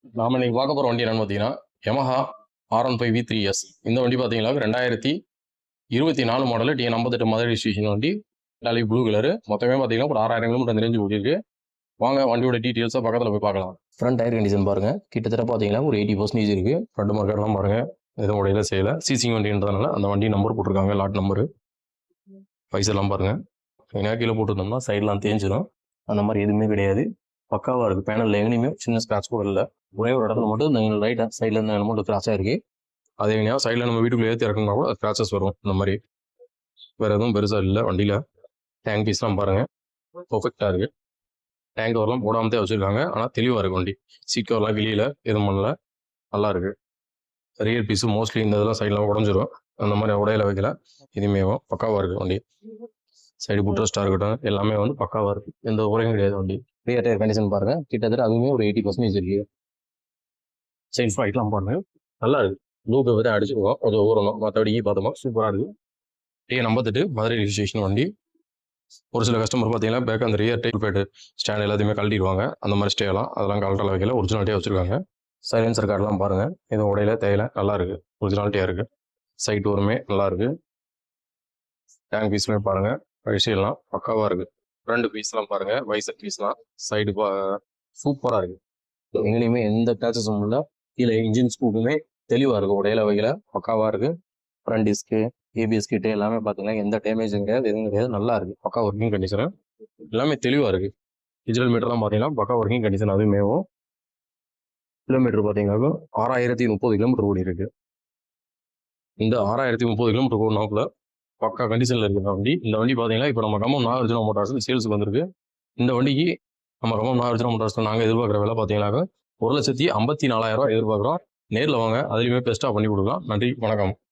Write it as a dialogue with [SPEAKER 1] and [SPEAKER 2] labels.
[SPEAKER 1] நாம இன்னைக்கு பார்க்க போற வண்டி என்னன்னு பார்த்தீங்கன்னா, Yamaha R15 V3S. இந்த வண்டி பார்த்தீங்கன்னா 2024 மாடல் TN 58 மதுரை ரிஜிஸ்ட்ரேஷன் வண்டி. Dolly blue colour. மொத்தமே பார்த்தீங்கன்னா ஒரு 6000 கிலோமீட்டர் அந்த ரேஞ்சு ஓடிருக்கு. வாங்க வண்டியோட டீட்டெயில்ஸை பக்கத்தில் போய் பார்க்கலாம். ஃப்ரண்ட் டயர் கண்டிஷன் பாருங்க, கிட்டத்தட்ட பார்த்தீங்கன்னா ஒரு 80% இருக்கு. ஃப்ரண்ட் மார்க்கெட்லாம் பாருங்க, எதுவும் உடையில செய்யல. சிசிங் வண்டின்றதுனால அந்த வண்டி நம்பர் போட்டிருக்காங்க, லாட் நம்பரு. பைஸ் எல்லாம் பாருங்க, கீழே போட்டுருந்தோம்னா சைட்லாம் தேஞ்சிடும். அந்த மாதிரி எதுவுமே கிடையாது, பக்காவாக இருக்குது. பேனலில் எங்கேயுமே சின்ன ஸ்க்ராட்ச் கூட இல்லை. ஒரே ஒரு இடத்துல மட்டும் இந்த ரைட்டாக சைடில் இருந்து மட்டும் ஸ்க்ராட்சாக இருக்குது. அதே எங்கேயா சைடில் நம்ம வீட்டுக்குள்ளே ஏற்றி இறக்குனா கூட ஸ்க்ராச்சஸ் வரும். இந்த மாதிரி வேறு எதுவும் பெருசாக இல்லை வண்டியில். டேங்க் பீஸ்லாம் பாருங்கள், பர்ஃபெக்டாக இருக்குது. டேங்க் கவர்லாம் போடாமத்தே வச்சுருக்காங்க, ஆனால் தெளிவாக இருக்குது வண்டி. சீட் கவர்லாம் வெளியில் எதுவும் பண்ணல, நல்லா இருக்குது. ரியல் பீஸு மோஸ்ட்லி இந்த இதெல்லாம் சைடில் உடஞ்சிரும், அந்த மாதிரி உடையில வைக்கல. இதுவுமே பக்காவாக இருக்குது வண்டி. சைடு புட்ரஸ்டாக இருக்கட்டும், எல்லாமே வந்து பக்காவாக இருக்குது, எந்த குறையும் கிடையாது வண்டி. ரியர் டயர் கண்டிஷன் பாருங்கள், கிட்டத்தட்ட அதுவுமே ஒரு 80% இருக்குது. சைடு ஃபைட்லாம் பாருங்கள், நல்லா இருக்குது. ப்ளூ கவர் அடிச்சுருவோம், கொஞ்சம் ஊறணும். மற்றபடி பார்த்தோமா சூப்பராக இருக்குது. TN 58 மதுரை ரிஜிஸ்ட்ரேஷன் வண்டி. ஒரு சில கஸ்டமர் பார்த்தீங்கன்னா பேக் அந்த ரியர் டைப் பேட் ஸ்டாண்ட் எல்லாத்தையுமே கழட்டிடுவாங்க, அந்த மாதிரி ஸ்டேலாம் அதெல்லாம் கழட்டலாம் வைக்கல, ஒரிஜினாலிட்டியாக வச்சுருக்காங்க. சைலன்சர் கார்டெலாம் பாருங்கள், எதுவும் உடையில தேயில, நல்லா இருக்குது, ஒரிஜினாலிட்டியாக இருக்குது. சைட் ஒருமே நல்லா இருக்குது. டேங்க் பீஸ்லாம் பாருங்கள், விஷயம்லாம் பக்காவாக இருக்குது. ஃப்ரண்ட் பீஸ்லாம் பாருங்கள், வைசர் பீஸ்லாம் சைடு சூப்பராக இருக்குது. எங்கேயுமே எந்த கிராச்சஸும் இல்லை. கீழே இன்ஜின் ஸ்கூப்புமே தெளிவாக இருக்குது, உடையில வைக்கல, பக்காவாக இருக்குது. ஃப்ரண்ட் டிஸ்க்கு, ஏபிஎஸ் கிட்ட எல்லாமே பார்த்தீங்கன்னா எந்த டேமேஜும் கிடையாது, எதுவும் கிடையாது, நல்லா இருக்குது. பக்கா ஒர்க்கிங் கண்டிஷனு, எல்லாமே தெளிவாக இருக்குது. டிஜிட்டல் மீட்டர்லாம் பார்த்தீங்கன்னா பக்கா ஒர்க்கிங் கண்டிஷன். அதுவுமேவும் கிலோமீட்டர் பார்த்தீங்கன்னா 6030 கிலோமீட்டர் ஓடி இருக்குது. இந்த 6030 கிலோமீட்டர் ஓடினாப்புல பக்கா கண்டிஷனில் இருக்குது வண்டி. இந்த வண்டி பார்த்தீங்கன்னா இப்போ நம்ம கம்பம் நாகார்ஜுனா மோட்டார்ஸ் சேல்ஸுக்கு வந்திருக்கு. இந்த வண்டிக்கு நம்ம கம்பம் நாகார்ஜுனா மோட்டார்ஸில் நாங்கள் எதிர்பார்க்குற விலை பார்த்தீங்கன்னாக்கா 1,54,000 எதிர்பார்க்குறோம். நேரில் வாங்க, அதுலேயுமே பெஸ்ட்டாக பண்ணி கொடுக்கலாம். நன்றி, வணக்கம்.